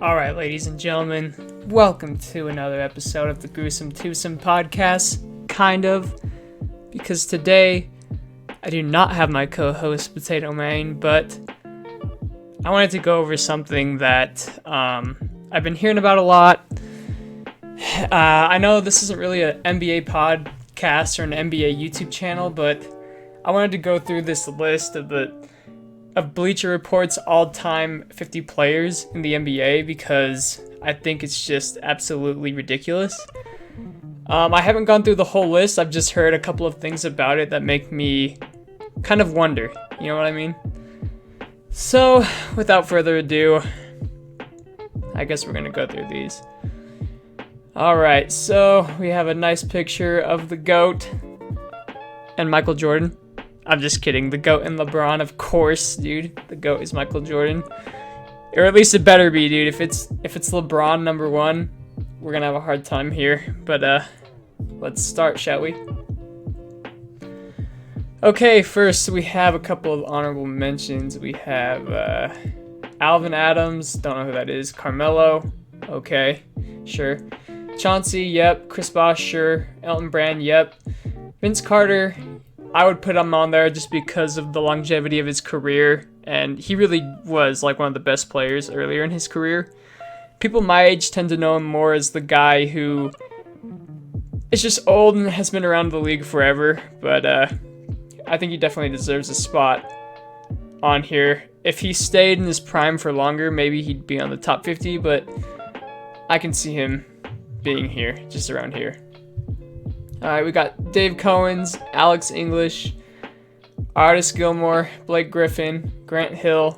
Alright, ladies and gentlemen, welcome to another episode of the Gruesome Twosome podcast, kind of, because today I do not have my co-host Potato Man, but I wanted to go over something that I've been hearing about a lot. I know this isn't really an NBA podcast or an NBA YouTube channel, but I wanted to go through this list of Bleacher Report's all-time 50 players in the NBA because I think it's just absolutely ridiculous. I haven't gone through the whole list. I've just heard a couple of things about it that make me kind of wonder. You know what I mean? So, without further ado, I guess we're gonna go through these. Alright, so we have a nice picture of the GOAT and Michael Jordan. I'm just kidding. The GOAT and LeBron, of course, dude. The GOAT is Michael Jordan. Or at least it better be, dude. If it's LeBron number one, we're gonna have a hard time here. But let's start, shall we? Okay, first we have a couple of honorable mentions. We have Alvin Adams, don't know who that is. Carmelo, okay, sure. Chauncey, yep. Chris Bosh, sure. Elton Brand, yep. Vince Carter, I would put him on there just because of the longevity of his career, and he really was like one of the best players earlier in his career. People my age tend to know him more as the guy who is just old and has been around the league forever, but I think he definitely deserves a spot on here. If he stayed in his prime for longer, maybe he'd be on the top 50, but I can see him being here, just around here. Alright, we got Dave Cowens, Alex English, Artis Gilmore, Blake Griffin, Grant Hill.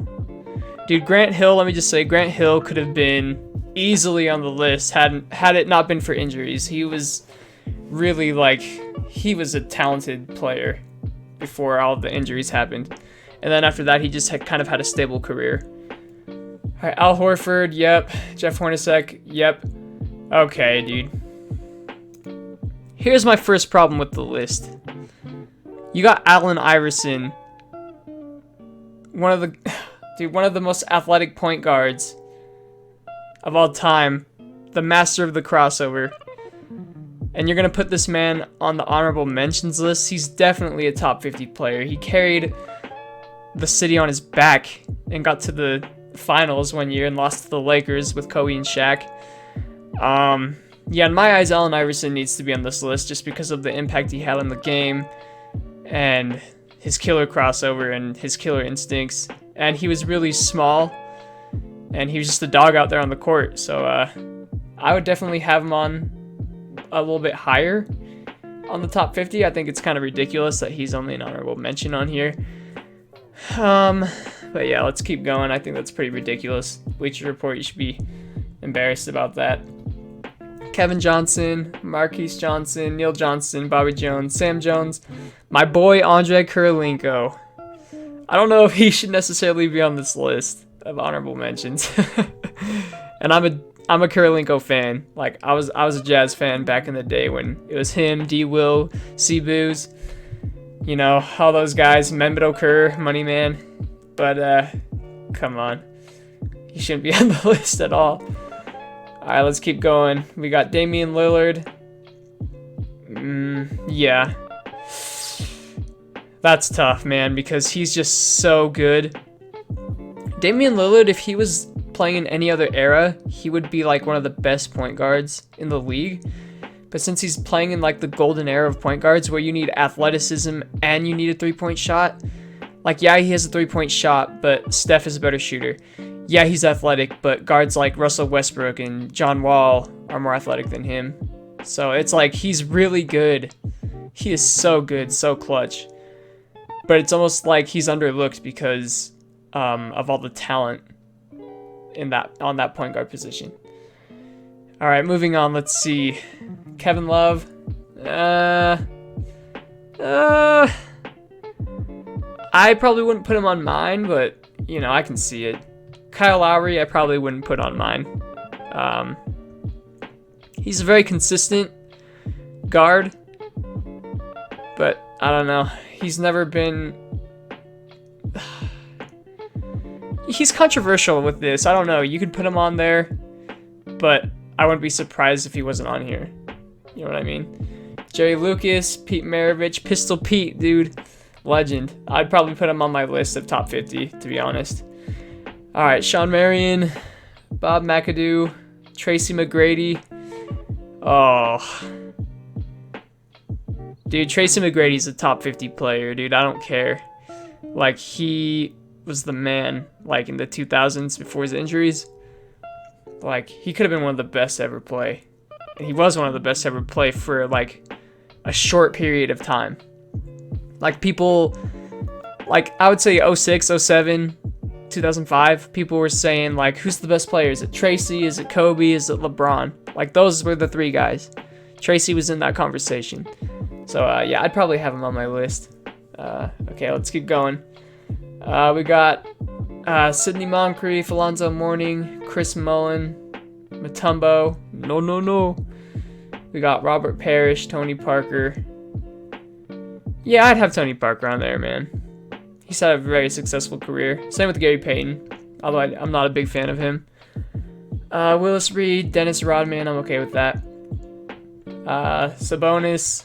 Dude, Grant Hill, let me just say, Grant Hill could have been easily on the list had it not been for injuries. He was really, he was a talented player before all the injuries happened. And then after that, he just kind of had a stable career. Alright, Al Horford, yep. Jeff Hornacek, yep. Okay, dude. Here's my first problem with the list. You got Allen Iverson, one of the most athletic point guards of all time, the master of the crossover. And you're gonna put this man on the honorable mentions list. He's definitely a top 50 player. He carried the city on his back and got to the finals one year and lost to the Lakers with Kobe and Shaq. Yeah, in my eyes, Allen Iverson needs to be on this list just because of the impact he had on the game and his killer crossover and his killer instincts. And he was really small, and he was just a dog out there on the court. So I would definitely have him on a little bit higher on the top 50. I think it's kind of ridiculous that he's only an honorable mention on here. But yeah, let's keep going. I think that's pretty ridiculous. Bleacher Report, you should be embarrassed about that. Kevin Johnson, Marquise Johnson, Neil Johnson, Bobby Jones, Sam Jones, my boy Andre Kirilenko. I don't know if he should necessarily be on this list of honorable mentions. And I'm a Kirilenko fan. Like I was a Jazz fan back in the day when it was him, D. Will, C. Booze, you know, all those guys, Membido Kerr, Money Man. But come on, he shouldn't be on the list at all. Alright, let's keep going. We got Damian Lillard. Yeah. That's tough, man, because he's just so good. Damian Lillard, if he was playing in any other era, he would be like one of the best point guards in the league. But since he's playing in like the golden era of point guards where you need athleticism and you need a three-point shot, like, yeah, he has a three-point shot, but Steph is a better shooter. Yeah, he's athletic, but guards like Russell Westbrook and John Wall are more athletic than him. So it's like he's really good. He is so good, so clutch. But it's almost like he's underlooked because of all the talent on that point guard position. All right, moving on. Let's see. Kevin Love. I probably wouldn't put him on mine, but you know, I can see it. Kyle Lowry, I probably wouldn't put on mine. He's a very consistent guard, but I don't know. He's never been he's controversial with this. I don't know. You could put him on there, but I wouldn't be surprised if he wasn't on here. You know what I mean? Jerry Lucas, Pete Maravich, Pistol Pete, dude. Legend. I'd probably put him on my list of top 50, to be honest. Alright, Sean Marion, Bob McAdoo, Tracy McGrady. Oh. Dude, Tracy McGrady's a top 50 player, dude. I don't care. Like, he was the man, like, in the 2000s before his injuries. Like, he could have been one of the best to ever play. And he was one of the best to ever play for, like, a short period of time. Like, people, like, I would say 06, 07, 2005, people were saying, like, who's the best player? Is it Tracy? Is it Kobe? Is it LeBron? Like, those were the three guys. Tracy was in that conversation. So, yeah, I'd probably have him on my list. Okay, let's keep going. We got Sidney Moncrief, Alonzo Mourning, Chris Mullin, Mutombo. No. We got Robert Parrish, Tony Parker. Yeah, I'd have Tony Parker on there, man. He's had a very successful career. Same with Gary Payton, although I'm not a big fan of him. Willis Reed, Dennis Rodman, I'm okay with that. Sabonis,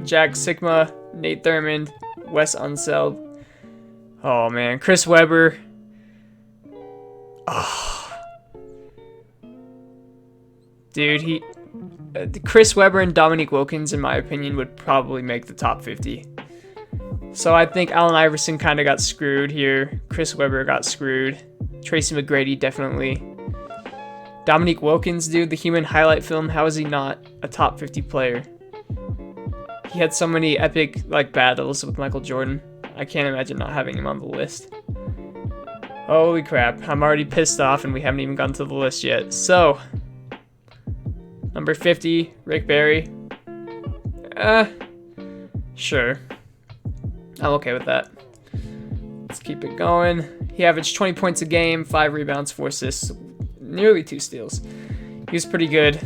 Jack Sigma, Nate Thurmond, Wes Unseld. Oh, man. Chris Webber. Oh. Dude, Chris Webber and Dominique Wilkins, in my opinion, would probably make the top 50. So I think Allen Iverson kind of got screwed here. Chris Webber got screwed. Tracy McGrady, definitely. Dominique Wilkins, dude, the Human Highlight Film, how is he not a top 50 player? He had so many epic, like, battles with Michael Jordan. I can't imagine not having him on the list. Holy crap, I'm already pissed off and we haven't even gotten to the list yet. So, number 50, Rick Barry. Sure. I'm okay with that. Let's keep it going. He averaged 20 points a game, 5 rebounds, 4 assists, nearly 2 steals. He was pretty good.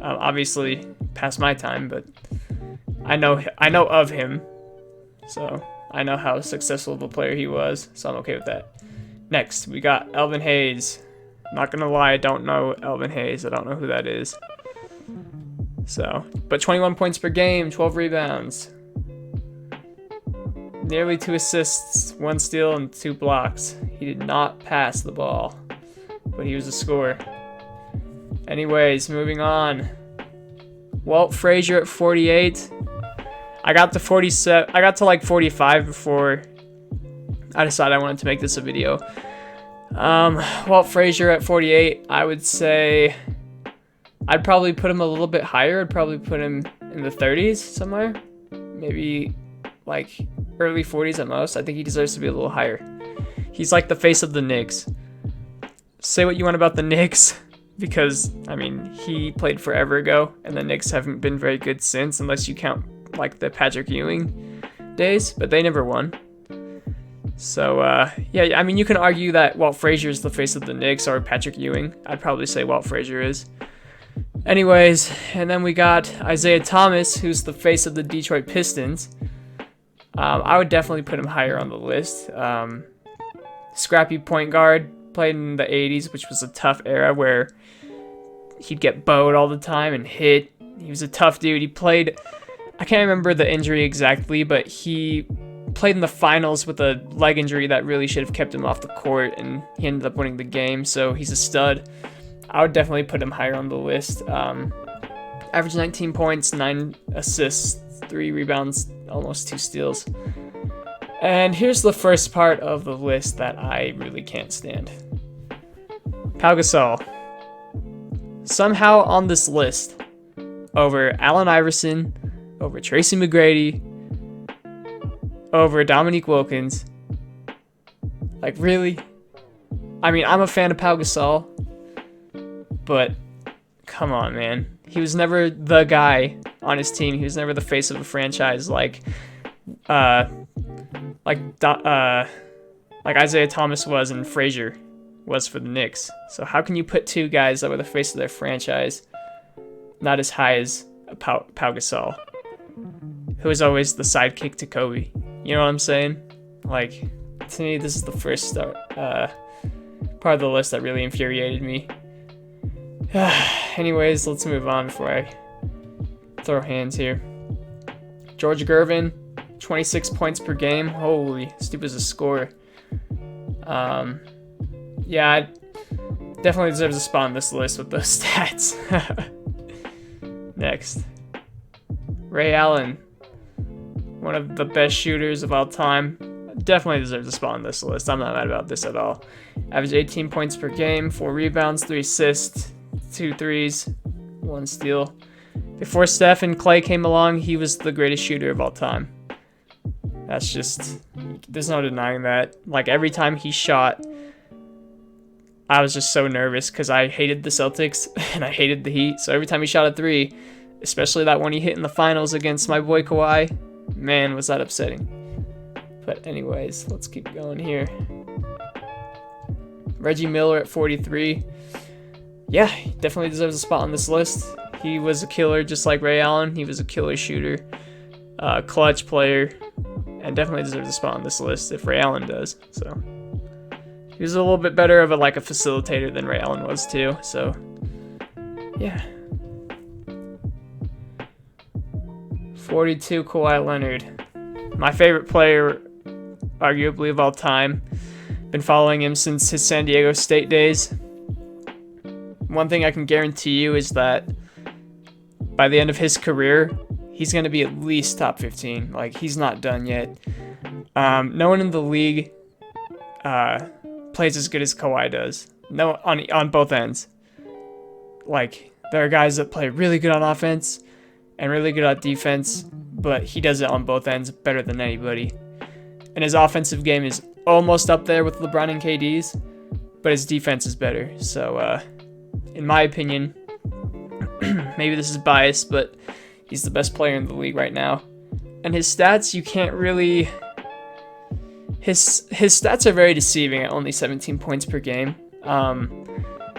Obviously, past my time, but I know of him, so I know how successful of a player he was, so I'm okay with that. Next, we got Elvin Hayes. Not gonna lie, I don't know Elvin Hayes. I don't know who that is. So, but 21 points per game, 12 rebounds. Nearly 2 assists, 1 steal, and 2 blocks. He did not pass the ball, but he was a scorer. Anyways, moving on. Walt Frazier at 48. I got to 47. I got to like 45 before I decided I wanted to make this a video. Walt Frazier at 48. I would say I'd probably put him a little bit higher. I'd probably put him in the 30s somewhere. Maybe like early 40s at most. I think he deserves to be a little higher. He's like the face of the Knicks. Say what you want about the Knicks, because, I mean, he played forever ago, and the Knicks haven't been very good since, unless you count, like, the Patrick Ewing days, but they never won. So, yeah, I mean, you can argue that Walt Frazier is the face of the Knicks, or Patrick Ewing. I'd probably say Walt Frazier is. Anyways, and then we got Isaiah Thomas, who's the face of the Detroit Pistons. I would definitely put him higher on the list. Scrappy point guard, played in the 80s, which was a tough era where he'd get bowed all the time and hit. He was a tough dude. He played, I can't remember the injury exactly, but he played in the finals with a leg injury that really should have kept him off the court, and he ended up winning the game, so he's a stud. I would definitely put him higher on the list. Average 19 points, 9 assists, 3 rebounds, almost 2 steals. And here's the first part of the list that I really can't stand. Pau Gasol. Somehow on this list, over Allen Iverson, over Tracy McGrady, over Dominique Wilkins. Like, really? I mean, I'm a fan of Pau Gasol, but come on, man. He was never the guy on his team. He was never the face of a franchise like Isaiah Thomas was and Frazier was for the Knicks. So how can you put two guys that were the face of their franchise not as high as Pau Gasol, who was always the sidekick to Kobe? You know what I'm saying? Like, to me, this is the first part of the list that really infuriated me. Anyways, let's move on before I throw hands here. George Gervin, 26 points per game. Holy, this dude was a scorer. Yeah, definitely deserves a spot on this list with those stats. Next, Ray Allen, one of the best shooters of all time. Definitely deserves a spot on this list. I'm not mad about this at all. Average 18 points per game, 4 rebounds, 3 assists, 2 threes, 1 steal. Before Steph and Clay came along, he was the greatest shooter of all time. That's just, there's no denying that. Like, every time he shot, I was just so nervous because I hated the Celtics and I hated the Heat. So every time he shot a 3, especially that one he hit in the finals against my boy Kawhi, man, was that upsetting. But anyways, let's keep going here. Reggie Miller at 43. Yeah, he definitely deserves a spot on this list. He was a killer just like Ray Allen. He was a killer shooter, clutch player, and definitely deserves a spot on this list if Ray Allen does. So he was a little bit better of a facilitator than Ray Allen was too. So yeah. 42, Kawhi Leonard. My favorite player, arguably, of all time. Been following him since his San Diego State days. One thing I can guarantee you is that by the end of his career, he's going to be at least top 15. Like, he's not done yet. No one in the league plays as good as Kawhi does. No, on both ends. Like, there are guys that play really good on offense and really good on defense, but he does it on both ends better than anybody. And his offensive game is almost up there with LeBron and KD's, but his defense is better. So, in my opinion, maybe this is biased, but he's the best player in the league right now. And his stats, you can't really... His stats are very deceiving at only 17 points per game.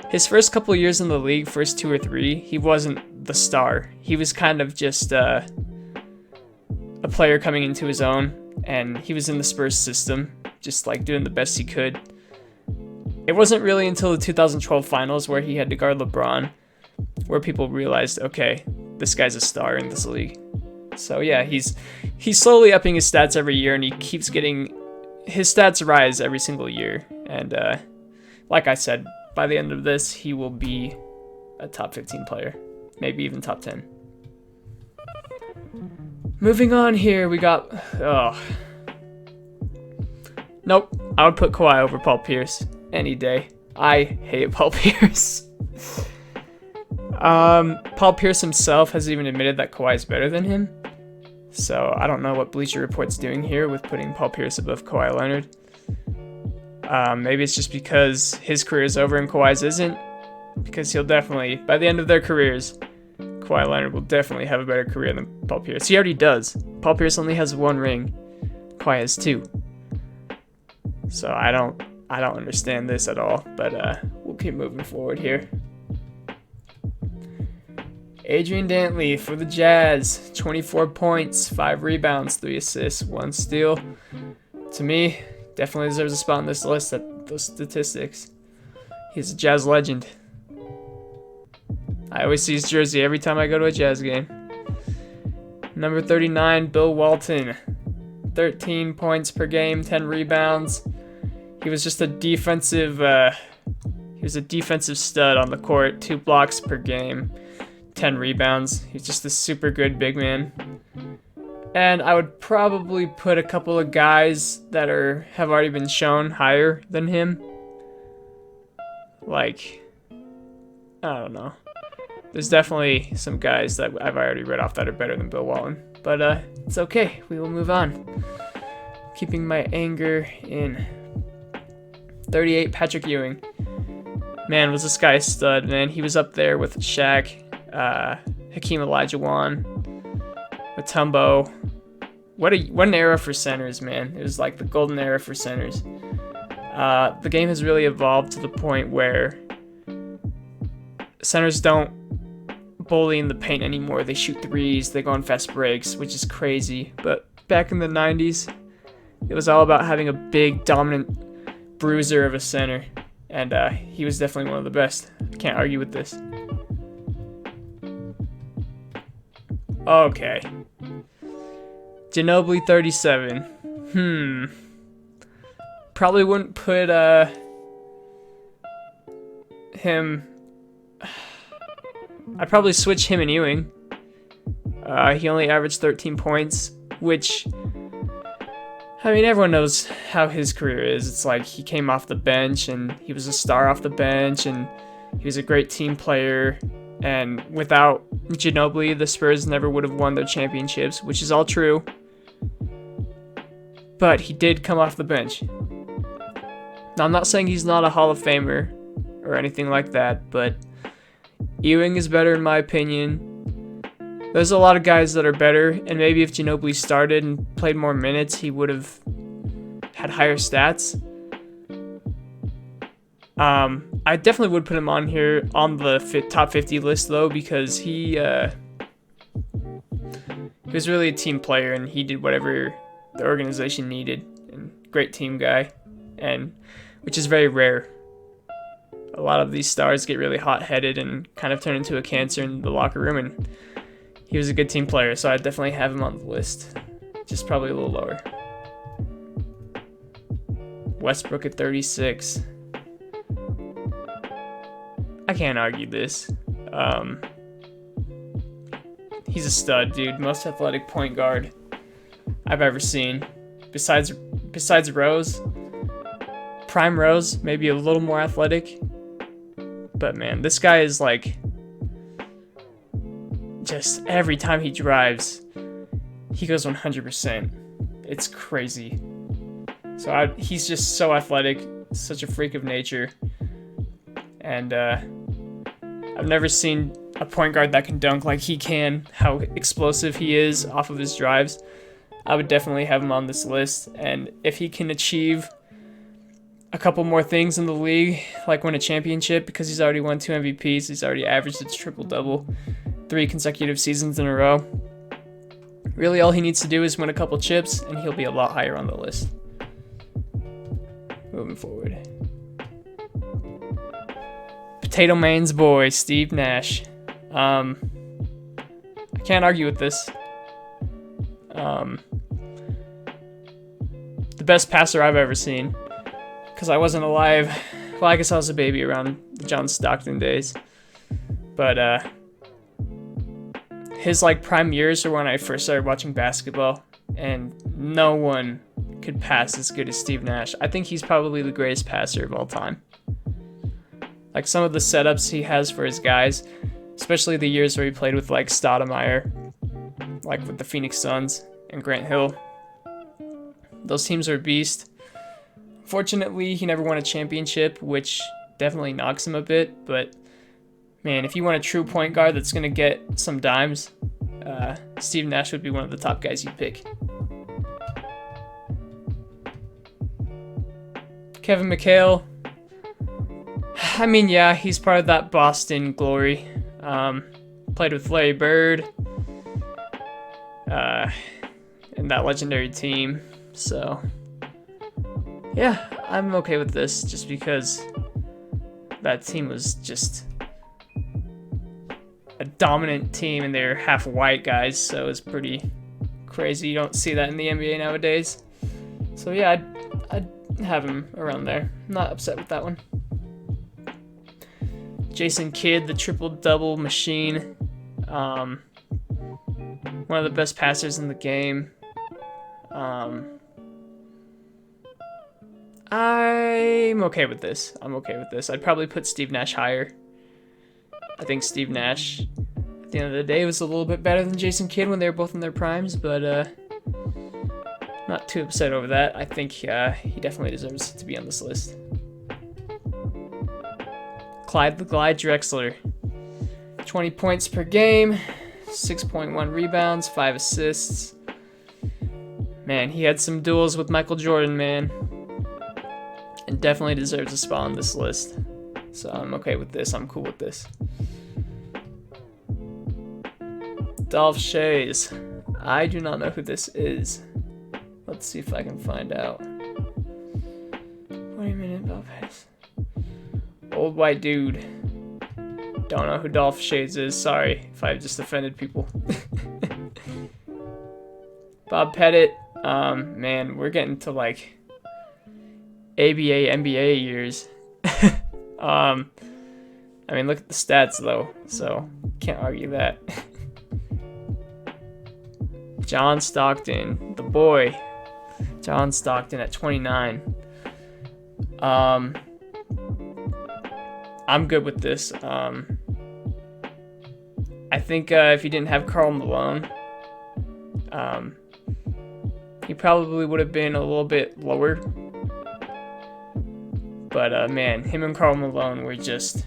His first couple of years in the league, first 2 or 3, he wasn't the star. He was kind of just a player coming into his own, and he was in the Spurs system, just like doing the best he could. It wasn't really until the 2012 finals where he had to guard LeBron where people realized, okay, this guy's a star in this league. So yeah, he's slowly upping his stats every year, and he keeps getting his stats rise every single year. And like I said, by the end of this, he will be a top 15 player, maybe even top 10. Moving on here, we got nope, I would put Kawhi over Paul Pierce any day. I hate Paul Pierce. Paul Pierce himself has even admitted that Kawhi is better than him. So I don't know what Bleacher Report's doing here with putting Paul Pierce above Kawhi Leonard. Maybe it's just because his career is over and Kawhi's isn't. Because he'll definitely, by the end of their careers, Kawhi Leonard will definitely have a better career than Paul Pierce. He already does. Paul Pierce only has 1 ring. Kawhi has 2. So I don't understand this at all. But we'll keep moving forward here. Adrian Dantley for the Jazz, 24 points, 5 rebounds, 3 assists, 1 steal. To me, definitely deserves a spot on this list at those statistics. He's a Jazz legend. I always see his jersey every time I go to a Jazz game. Number 39, Bill Walton, 13 points per game, 10 rebounds. He was just a defensive stud on the court, 2 blocks per game. 10 rebounds. He's just a super good big man. And I would probably put a couple of guys that have already been shown higher than him. Like, I don't know. There's definitely some guys that I've already read off that are better than Bill Walton. But it's okay. We will move on. Keeping my anger in. 38, Patrick Ewing. Man, was this guy a stud, man. He was up there with Shaq, Hakeem Olajuwon, Mutombo. What an era for centers, man. It was like the golden era for centers. The game has really evolved to the point where centers don't bully in the paint anymore. They shoot threes, they go on fast breaks, which is crazy. But back in the 90s, It was all about having a big, dominant bruiser of a center, and he was definitely one of the best. Can't argue with this. Okay. Ginobili 37. Probably wouldn't put him. I'd probably switch him and Ewing. He only averaged 13 points, which, I mean, everyone knows how his career is. It's like he came off the bench and he was a star off the bench and he was a great team player. And without Ginobili, the Spurs never would have won their championships, which is all true. But he did come off the bench. Now, I'm not saying he's not a Hall of Famer or anything like that, but Ewing is better in my opinion. There's a lot of guys that are better, and maybe if Ginobili started and played more minutes, he would have had higher stats. I definitely would put him on here on the top 50 list though, because he was really a team player and he did whatever the organization needed, and great team guy, and which is very rare. A lot of these stars get really hot-headed and kind of turn into a cancer in the locker room, and he was a good team player, so I'd definitely have him on the list, just probably a little lower. Westbrook at 36. I can't argue this. He's a stud, dude. Most athletic point guard I've ever seen. Besides Rose. Prime Rose, maybe a little more athletic. But man, this guy is like, just every time he drives, he goes 100%. It's crazy. So he's just so athletic, such a freak of nature. And I've never seen a point guard that can dunk like he can, how explosive he is off of his drives. I would definitely have him on this list. And if he can achieve a couple more things in the league, like win a championship, because he's already won 2 MVPs, he's already averaged a triple-double 3 consecutive seasons in a row. Really, all he needs to do is win a couple chips, and he'll be a lot higher on the list. Moving forward. Potato Man's boy, Steve Nash. I can't argue with this. The best passer I've ever seen. Because I wasn't alive. Well, I guess I was a baby around the John Stockton days. But his like prime years were when I first started watching basketball, and no one could pass as good as Steve Nash. I think he's probably the greatest passer of all time. Like some of the setups he has for his guys, especially the years where he played with like Stoudemire, like with the Phoenix Suns and Grant Hill. Those teams are a beast. Fortunately, he never won a championship, which definitely knocks him a bit. But man, if you want a true point guard that's gonna get some dimes, Steve Nash would be one of the top guys you'd pick. Kevin McHale. I mean, yeah, he's part of that Boston glory. Played with Larry Bird in that legendary team. So, yeah, I'm okay with this just because that team was just a dominant team and they're half white guys, so it's pretty crazy. You don't see that in the NBA nowadays. So, yeah, I'd have him around there. I'm not upset with that one. Jason Kidd, the triple-double machine. One of the best passers in the game. I'm okay with this. I'd probably put Steve Nash higher. I think Steve Nash, at the end of the day, was a little bit better than Jason Kidd when they were both in their primes, but not too upset over that. I think he definitely deserves to be on this list. Clyde the Glide Drexler. 20 points per game, 6.1 rebounds, 5 assists. Man, he had some duels with Michael Jordan, man. And definitely deserves a spot on this list. So I'm okay with this. I'm cool with this. Dolph Schayes. I do not know who this is. Let's see if I can find out. 20-minute ball pass. Old white dude. Don't know who Dolph Shades is. Sorry if I just offended people. Bob Pettit. Man, we're getting to like ABA, NBA years. I mean, look at the stats though, so can't argue that. John Stockton, the boy. John Stockton at 29. I'm good with this. I think if he didn't have Karl Malone, he probably would have been a little bit lower. But man, him and Karl Malone were just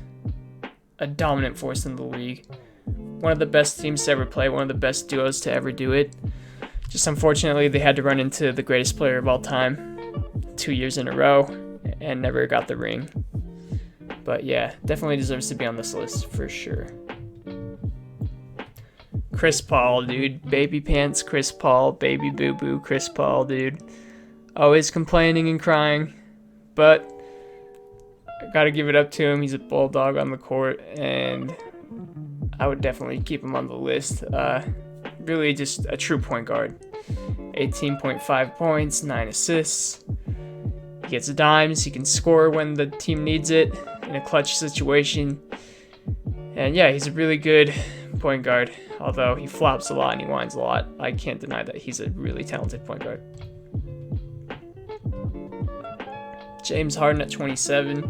a dominant force in the league. One of the best teams to ever play, one of the best duos to ever do it. Just unfortunately, they had to run into the greatest player of all time 2 years in a row and never got the ring. But yeah, definitely deserves to be on this list for sure. Chris Paul, dude. Baby pants Chris Paul, baby boo-boo Chris Paul, dude. Always complaining and crying, but I gotta give it up to him. He's a bulldog on the court, and I would definitely keep him on the list. Really just a true point guard. 18.5 points, 9 assists. He gets dimes. He can score when the team needs it in a clutch situation. And yeah, he's a really good point guard. Although he flops a lot and he whines a lot, I can't deny that he's a really talented point guard. James Harden at 27.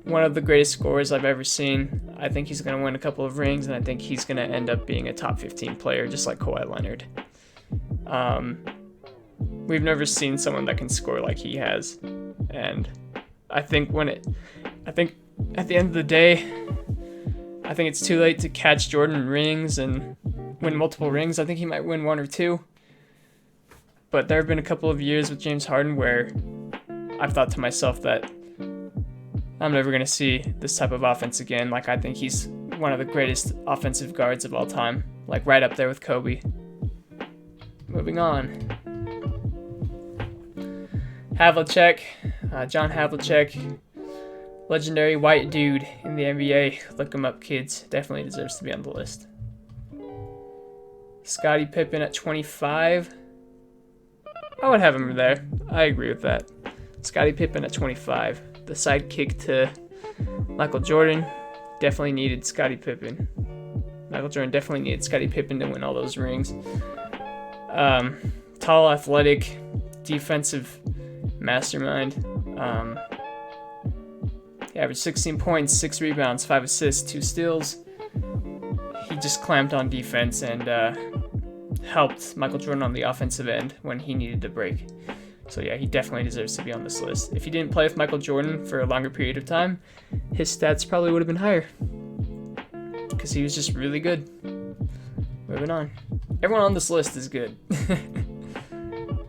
One of the greatest scorers I've ever seen. I think he's going to win a couple of rings, and I think he's going to end up being a top 15 player, just like Kawhi Leonard. We've never seen someone that can score like he has, and I think at the end of the day, I think it's too late to catch Jordan in rings and win multiple rings. I think he might win 1 or 2, but there have been a couple of years with James Harden where I've thought to myself that I'm never going to see this type of offense again. Like, I think he's one of the greatest offensive guards of all time. Like, right up there with Kobe. Moving on. Havlicek. John Havlicek. Legendary white dude in the NBA. Look him up, kids. Definitely deserves to be on the list. Scottie Pippen at 25. I would have him there. I agree with that. Scottie Pippen at 25. The sidekick to Michael Jordan. Definitely needed Scottie Pippen. Michael Jordan definitely needed Scottie Pippen to win all those rings. Tall, athletic, defensive mastermind. He averaged 16 points, 6 rebounds, 5 assists, 2 steals. He just clamped on defense and helped Michael Jordan on the offensive end when he needed a break. So yeah, he definitely deserves to be on this list. If he didn't play with Michael Jordan for a longer period of time, his stats probably would have been higher, because he was just really good. Moving on. Everyone on this list is good.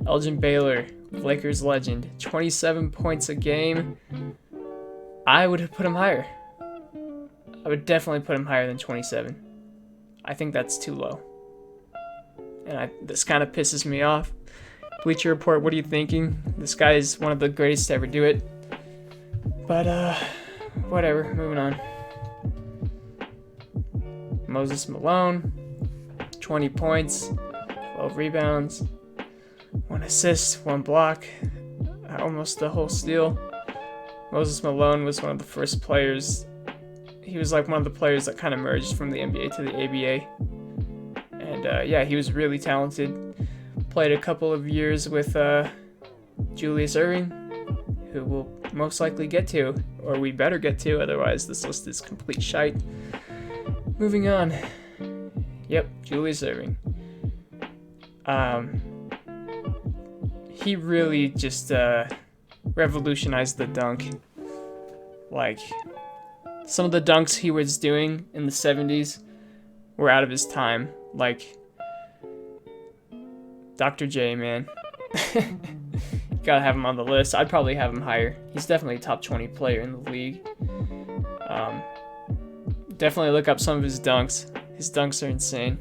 Elgin Baylor, Lakers legend, 27 points a game. I would have put him higher. I would definitely put him higher than 27. I think that's too low. And this kind of pisses me off. Bleacher Report, what are you thinking? This guy is one of the greatest to ever do it. But, whatever. Moving on. Moses Malone, 20 points, 12 rebounds, 1 assist, 1 block, almost a whole steal. Moses Malone was one of the first players. He was like one of the players that kind of merged from the NBA to the ABA. And, yeah, he was really talented. Played a couple of years with Julius Erving, who we'll most likely get to, or we better get to, otherwise this list is complete shite. Moving on. Yep, Julius Erving. He really just revolutionized the dunk. Like, some of the dunks he was doing in the 70s were out of his time. Like, Dr. J, man. Gotta have him on the list. I'd probably have him higher. He's definitely a top 20 player in the league. Definitely look up some of his dunks. His dunks are insane.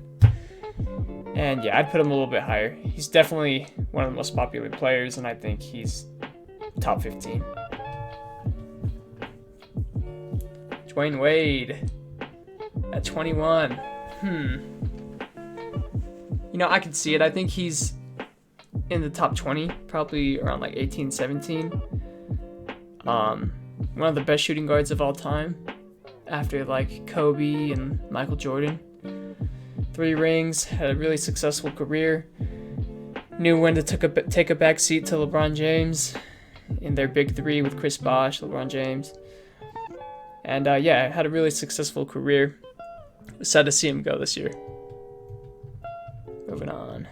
And yeah, I'd put him a little bit higher. He's definitely one of the most popular players, and I think he's top 15. Dwayne Wade at 21. You know, I can see it. I think he's in the top 20, probably around like 18, 17. One of the best shooting guards of all time, after like Kobe and Michael Jordan. 3 rings, had a really successful career. Knew when to take a back seat to LeBron James in their big 3 with Chris Bosh, LeBron James. And yeah, had a really successful career. Sad to see him go this year. Moving on.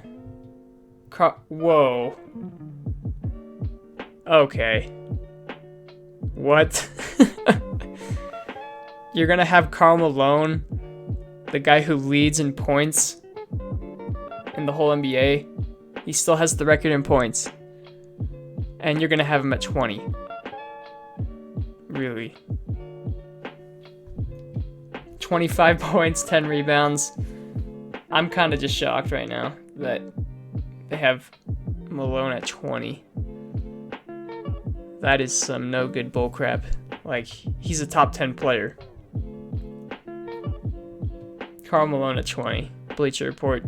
Whoa. Okay. What? You're gonna have Karl Malone, the guy who leads in points in the whole NBA. He still has the record in points. And you're gonna have him at 20. Really? 25 points, 10 rebounds. I'm kind of just shocked right now that they have Malone at 20. That is some no good bullcrap. Like, he's a top 10 player. Karl Malone at 20. Bleacher Report.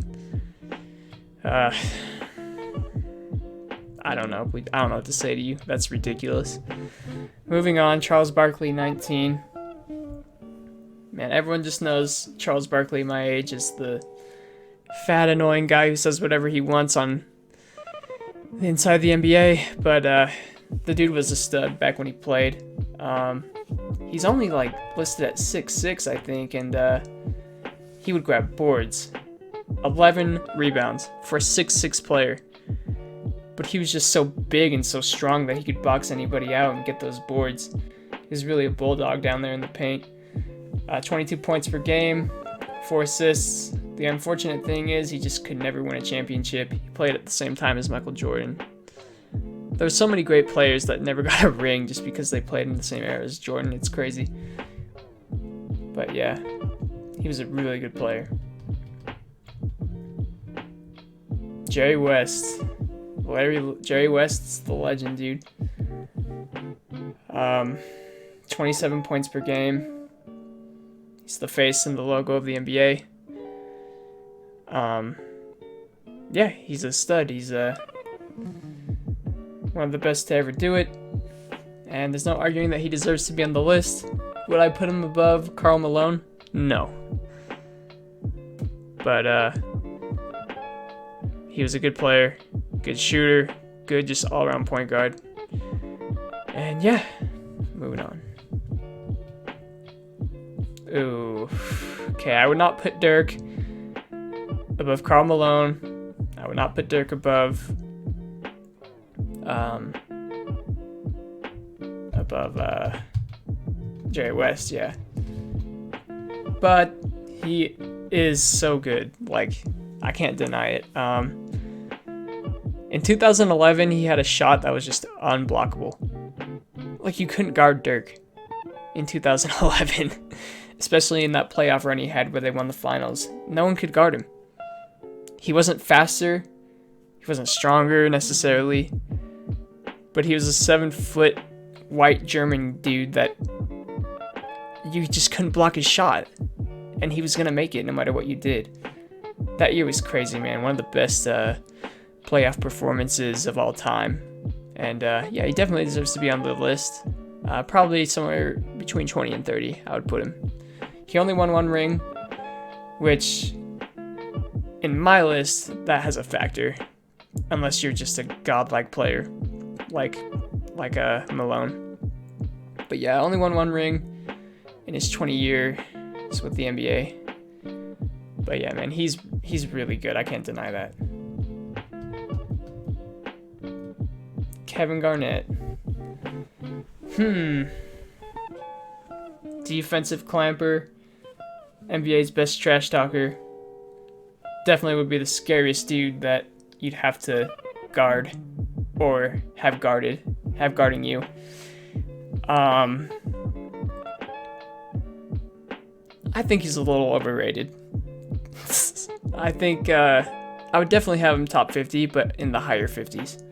I don't know. I don't know what to say to you. That's ridiculous. Moving on, Charles Barkley, 19. Man, everyone just knows Charles Barkley, my age, is the fat, annoying guy who says whatever he wants on inside the NBA. But the dude was a stud back when he played. He's only like listed at 6'6", I think, and he would grab boards. 11 rebounds for a 6'6" player. But he was just so big and so strong that he could box anybody out and get those boards. He was really a bulldog down there in the paint. 22 points per game, 4 assists. The unfortunate thing is he just could never win a championship. He played at the same time as Michael Jordan. There's so many great players that never got a ring just because they played in the same era as Jordan. It's crazy. But yeah, he was a really good player. Jerry West. Jerry West's the legend, dude. 27 points per game. He's the face and the logo of the NBA. Yeah, he's a stud. He's one of the best to ever do it. And there's no arguing that he deserves to be on the list. Would I put him above Karl Malone? No. But he was a good player, good shooter, good just all-around point guard. And yeah, moving on. Ooh, okay, I would not put Dirk above Karl Malone. I would not put Dirk above Jerry West, yeah. But he is so good, like, I can't deny it. In 2011, he had a shot that was just unblockable. Like, you couldn't guard Dirk in 2011. Especially in that playoff run he had where they won the finals. No one could guard him. He wasn't faster. He wasn't stronger necessarily. But he was a 7-foot white German dude that you just couldn't block his shot. And he was going to make it no matter what you did. That year was crazy, man. One of the best playoff performances of all time. And yeah, he definitely deserves to be on the list. Probably somewhere between 20 and 30, I would put him. He only won 1 ring, which, in my list, that has a factor. Unless you're just a godlike player, like Malone. But yeah, only won 1 ring in his 20 years with the NBA. But yeah, man, he's really good. I can't deny that. Kevin Garnett. Defensive clamper. NBA's best trash talker. Definitely would be the scariest dude that you'd have to guard or have guarding you. I think he's a little overrated. I think I would definitely have him top 50, but in the higher 50s.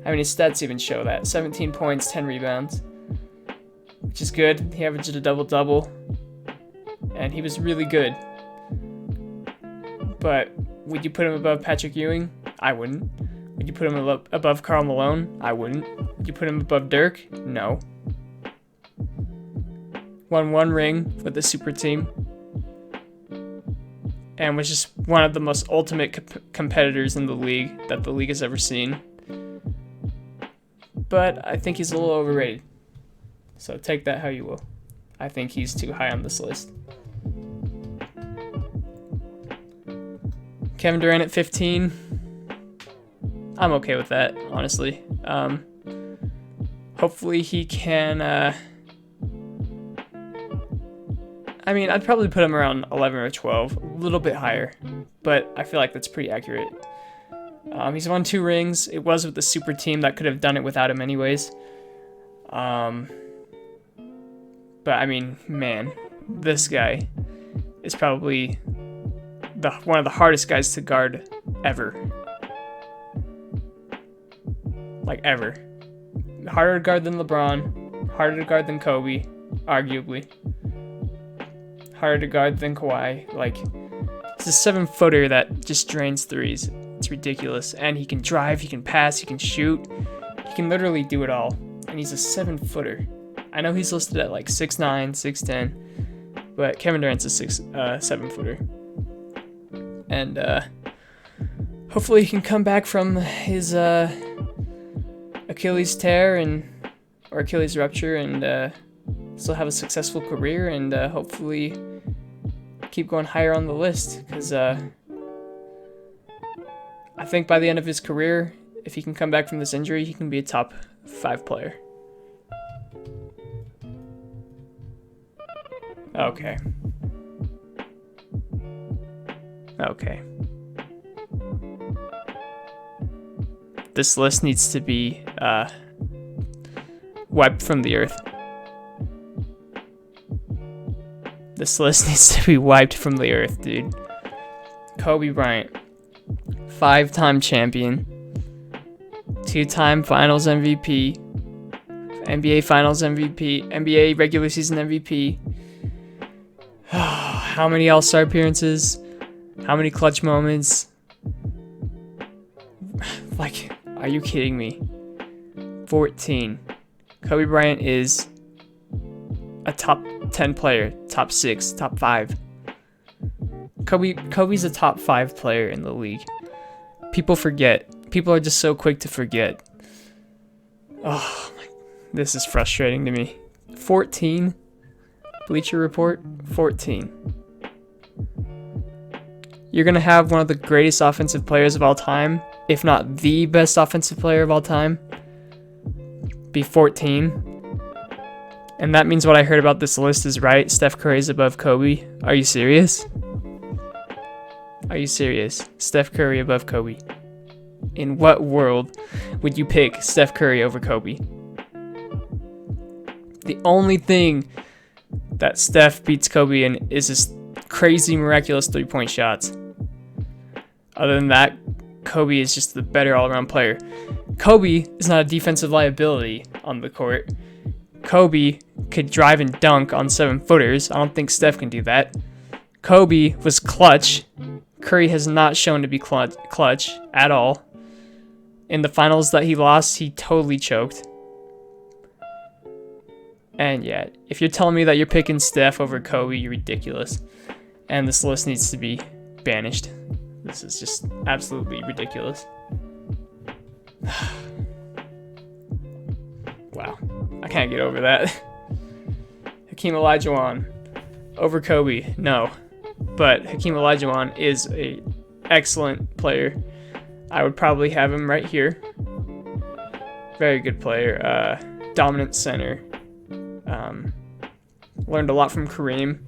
I mean, his stats even show that. 17 points, 10 rebounds, which is good. He averaged a double-double, and he was really good. But would you put him above Patrick Ewing? I wouldn't. Would you put him above Karl Malone? I wouldn't. Would you put him above Dirk? No. Won 1 ring with the super team, and was just one of the most ultimate competitors in the league that the league has ever seen. But I think he's a little overrated. So take that how you will. I think he's too high on this list. Kevin Durant at 15. I'm okay with that, honestly. Hopefully he can... I mean, I'd probably put him around 11 or 12, a little bit higher, but I feel like that's pretty accurate. He's won 2 rings. It was with the super team that could have done it without him anyways. But I mean, man, this guy is probably one of the hardest guys to guard ever. Like ever. Harder to guard than LeBron, harder to guard than Kobe, arguably. Harder to guard than Kawhi. Like, it's a 7-footer that just drains threes. It's ridiculous. And he can drive, he can pass, he can shoot. He can literally do it all. And he's a 7-footer. I know he's listed at like 6'9", 6'10", but Kevin Durant's a 7-footer. And hopefully he can come back from his Achilles tear or Achilles rupture and still have a successful career and hopefully keep going higher on the list, because I think by the end of his career, if he can come back from this injury, he can be a top 5 player. Okay. This list needs to be wiped from the earth. This list needs to be wiped from the earth, dude. Kobe Bryant, 5-time champion, 2-time Finals MVP, NBA Finals MVP, NBA regular season MVP. How many All-Star appearances? How many clutch moments? Like, are you kidding me? 14. Kobe Bryant is a top 10 player, top 6, top 5. Kobe's a top 5 player in the league. People forget. People are just so quick to forget. Oh, this is frustrating to me. 14. Bleacher Report, 14. You're going to have one of the greatest offensive players of all time, if not the best offensive player of all time, be 14. And that means what I heard about this list is right. Steph Curry's above Kobe. Are you serious? Are you serious? Steph Curry above Kobe. In what world would you pick Steph Curry over Kobe? The only thing that Steph beats Kobe in is his crazy, miraculous 3-point shots. Other than that, Kobe is just the better all-around player. Kobe is not a defensive liability on the court. Kobe could drive and dunk on 7-footers. I don't think Steph can do that. Kobe was clutch. Curry has not shown to be clutch at all. In the finals that he lost, he totally choked. And yeah, if you're telling me that you're picking Steph over Kobe, you're ridiculous. And this list needs to be banished. This is just absolutely ridiculous. Wow. I can't get over that. Hakeem Olajuwon over Kobe, no. But Hakeem Olajuwon is an excellent player. I would probably have him right here. Very good player. Dominant center. Learned a lot from Kareem.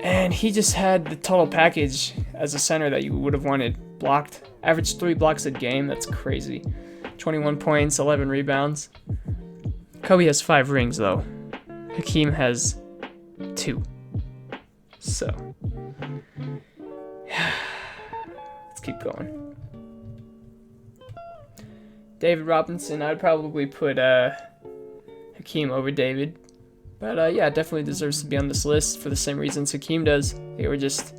And he just had the total package as a center that you would have wanted. Blocked. Averaged 3 blocks a game. That's crazy. 21 points, 11 rebounds. Kobe has 5 rings, though. Hakeem has 2. So. keep going. David Robinson, I'd probably put Hakeem over David. But yeah, definitely deserves to be on this list for the same reasons Hakeem does. They were just,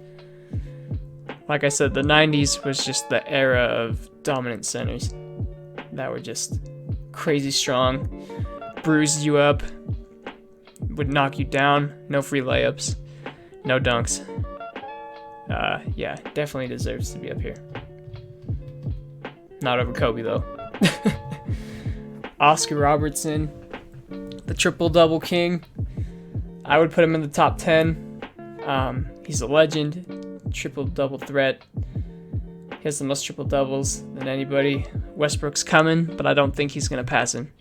like I said, the 90s was just the era of dominant centers that were just crazy strong, bruised you up, would knock you down, no free layups, no dunks. Yeah, definitely deserves to be up here. Not over Kobe though. Oscar Robertson, the triple-double king. I would put him in the top 10. He's a legend, triple-double threat. He has the most triple-doubles than anybody. Westbrook's coming, but I don't think he's going to pass him.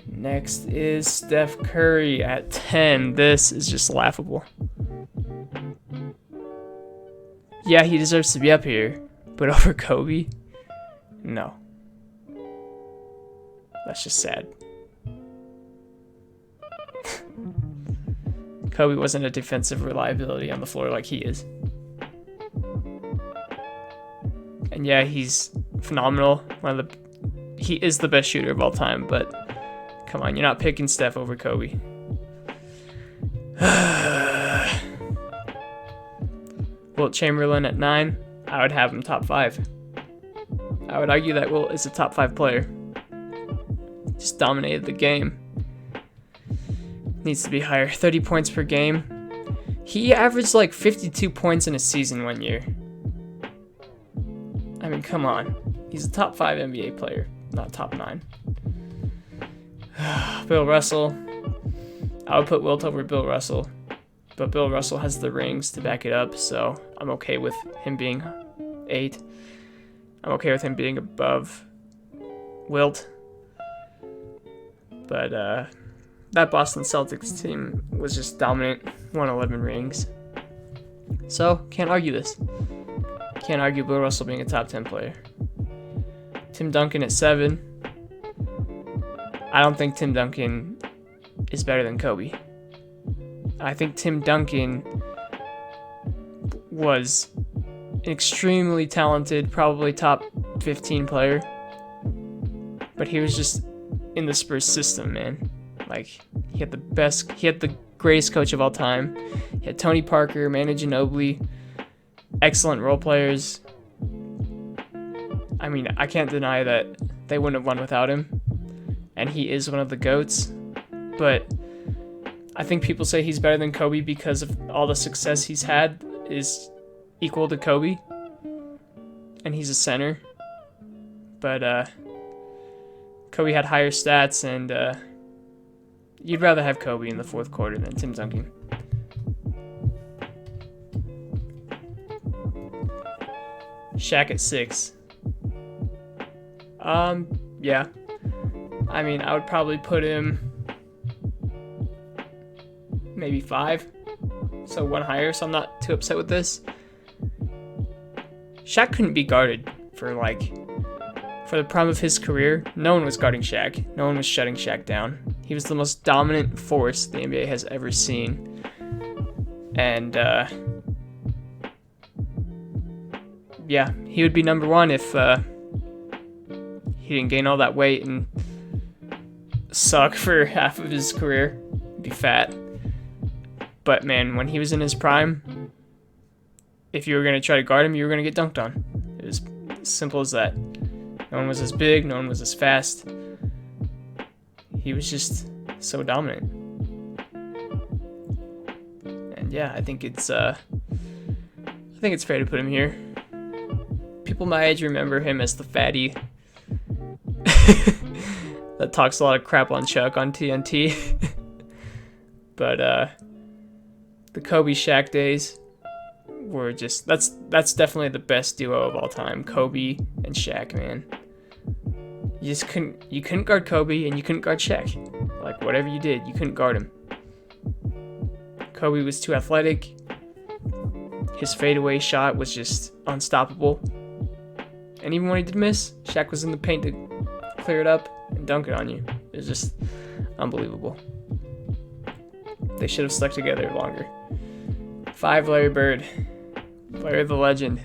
Next is Steph Curry at 10. This is just laughable. Yeah, he deserves to be up here, but over Kobe? No. That's just sad. Kobe wasn't a defensive reliability on the floor like he is. And yeah, he's phenomenal. He is the best shooter of all time, but come on, you're not picking Steph over Kobe. Wilt Chamberlain at 9. I would have him top 5. I would argue that Wilt is a top 5 player. Just dominated the game. Needs to be higher. 30 points per game. He averaged like 52 points in a season one year. I mean, come on. He's a top 5 NBA player, not top 9. Bill Russell. I would put Wilt over Bill Russell. But Bill Russell has the rings to back it up, so I'm okay with him being 8. I'm okay with him being above Wilt. But that Boston Celtics team was just dominant. Won 11 rings. So, can't argue this. Can't argue Bill Russell being a top 10 player. Tim Duncan at 7. I don't think Tim Duncan is better than Kobe. I think Tim Duncan was an extremely talented, probably top 15 player. But he was just in the Spurs system, man. Like, he had the greatest coach of all time. He had Tony Parker, Manu Ginobili, excellent role players. I mean, I can't deny that they wouldn't have won without him. And he is one of the GOATs. But I think people say he's better than Kobe because of all the success he's had is equal to Kobe. And he's a center. But Kobe had higher stats, and you'd rather have Kobe in the fourth quarter than Tim Duncan. Shaq at 6. Yeah. I mean, I would probably put him maybe 5. So 1 higher, so I'm not too upset with this. Shaq couldn't be guarded for the prime of his career. No one was guarding Shaq. No one was shutting Shaq down. He was the most dominant force the NBA has ever seen. And, yeah, he would be number 1 if he didn't gain all that weight and suck for half of his career. Be fat. But, man, when he was in his prime, if you were going to try to guard him, you were going to get dunked on. It was as simple as that. No one was as big, no one was as fast. He was just so dominant. And yeah, I think it's fair to put him here. People my age remember him as the fatty that talks a lot of crap on Chuck on TNT. But the Kobe Shaq days were just that's definitely the best duo of all time. Kobe and Shaq, man. You couldn't guard Kobe and you couldn't guard Shaq. Like, whatever you did, you couldn't guard him. Kobe was too athletic. His fadeaway shot was just unstoppable. And even when he did miss, Shaq was in the paint to clear it up and dunk it on you. It was just unbelievable. They should have stuck together longer. 5, Larry Bird. Larry the legend.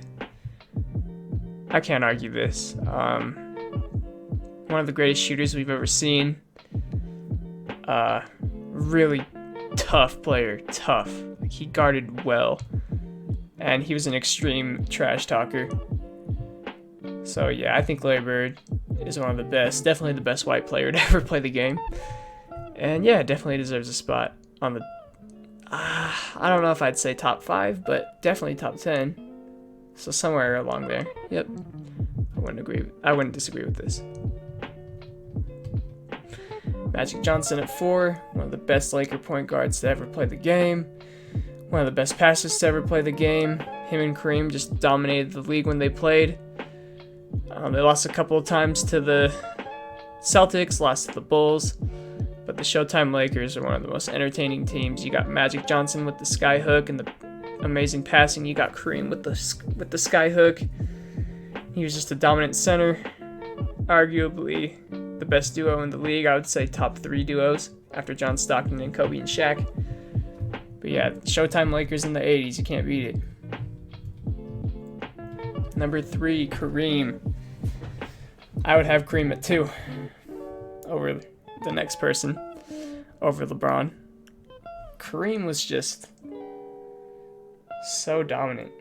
I can't argue this. One of the greatest shooters we've ever seen. Really tough player, tough. Like, he guarded well, and he was an extreme trash talker. So yeah, I think Larry Bird is one of the best, definitely the best white player to ever play the game. And yeah, definitely deserves a spot on the, I don't know if I'd say top 5, but definitely top 10. So somewhere along there. Yep. I wouldn't disagree with this. Magic Johnson at 4, one of the best Laker point guards to ever play the game. One of the best passers to ever play the game. Him and Kareem just dominated the league when they played. They lost a couple of times to the Celtics, lost to the Bulls, but the Showtime Lakers are one of the most entertaining teams. You got Magic Johnson with the sky hook and the amazing passing. You got Kareem with the sky hook. He was just a dominant center, arguably the best duo in the league. I would say top 3 duos after John Stockton and Kobe and Shaq. But yeah, Showtime Lakers in the 80s, you can't beat it. Number 3, Kareem. I would have Kareem at 2 over the next person, over LeBron. Kareem was just so dominant.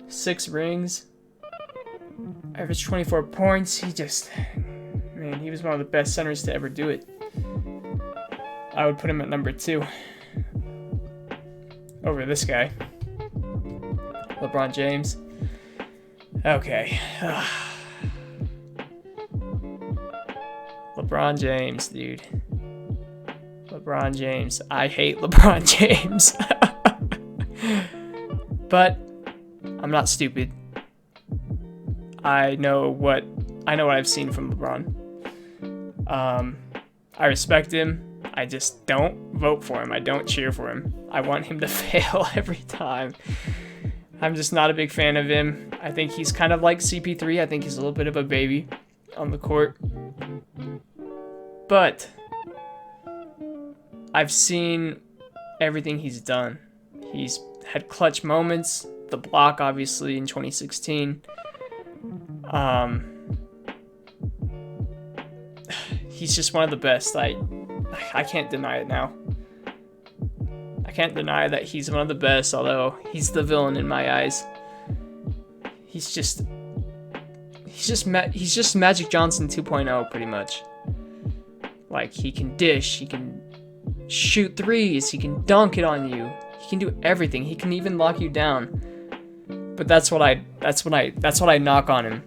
6 rings, averaged 24 points. He was one of the best centers to ever do it. I would put him at number 2 over this guy, LeBron James. Okay. LeBron James, dude. LeBron James. I hate LeBron James. But I'm not stupid. I know what I've seen from LeBron. I respect him. I just don't vote for him. I don't cheer for him. I want him to fail every time. I'm just not a big fan of him. I think he's kind of like CP3. I think he's a little bit of a baby on the court. But I've seen everything he's done. He's had clutch moments. The block, obviously, in 2016. He's just one of the best. I can't deny it now. I can't deny that he's one of the best, although he's the villain in my eyes. He's just Magic Johnson 2.0 pretty much. Like, he can dish, he can shoot threes, he can dunk it on you. He can do everything. He can even lock you down. But that's what I knock on him.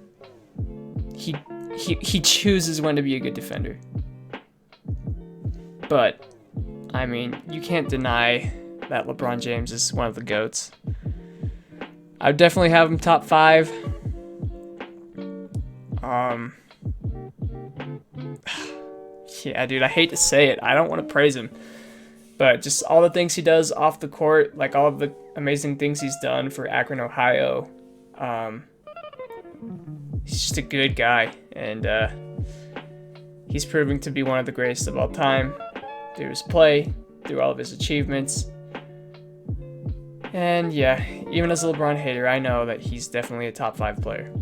He chooses when to be a good defender. But I mean, you can't deny that LeBron James is one of the GOATs. I would definitely have him top 5. Yeah, dude, I hate to say it. I don't want to praise him. But just all the things he does off the court, like all of the amazing things he's done for Akron, Ohio. He's just a good guy. And he's proving to be one of the greatest of all time. Through his play, through all of his achievements. And yeah, even as a LeBron hater, I know that he's definitely a top 5 player.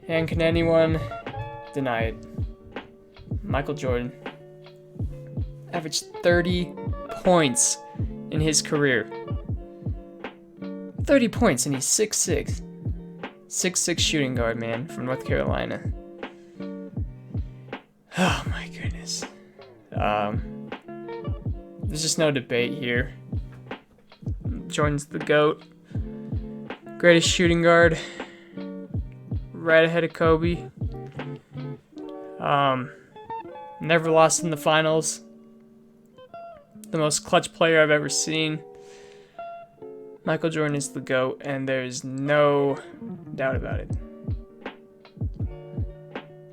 And can anyone deny it? Michael Jordan averaged 30 points in his career. 30 points, and he's 6'6". 6'6" shooting guard, man, from North Carolina. Oh my goodness. There's just no debate here. Jordan's the GOAT. Greatest shooting guard. Right ahead of Kobe. Never lost in the finals. The most clutch player I've ever seen. Michael Jordan is the GOAT, and there's no doubt about it.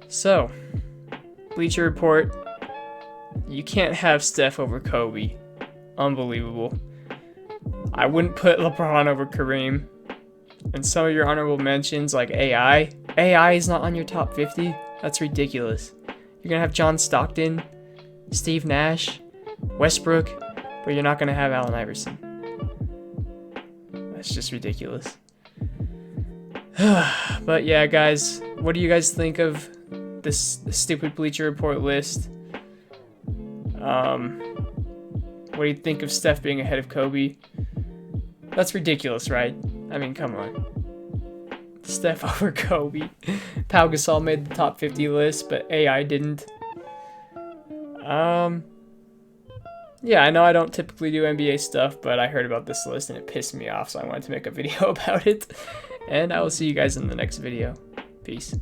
So, Bleacher Report. You can't have Steph over Kobe. Unbelievable. I wouldn't put LeBron over Kareem. And some of your honorable mentions, like AI. AI is not on your top 50? That's ridiculous. You're going to have John Stockton, Steve Nash, Westbrook, but you're not going to have Allen Iverson. That's just ridiculous. But yeah, guys, what do you guys think of this stupid Bleacher Report list? What do you think of Steph being ahead of Kobe? That's ridiculous, right? I mean, come on. Steph over Kobe. Pau Gasol made the top 50 list, but AI didn't. Yeah, I know I don't typically do NBA stuff, but I heard about this list and it pissed me off, so I wanted to make a video about it. And I will see you guys in the next video. Peace.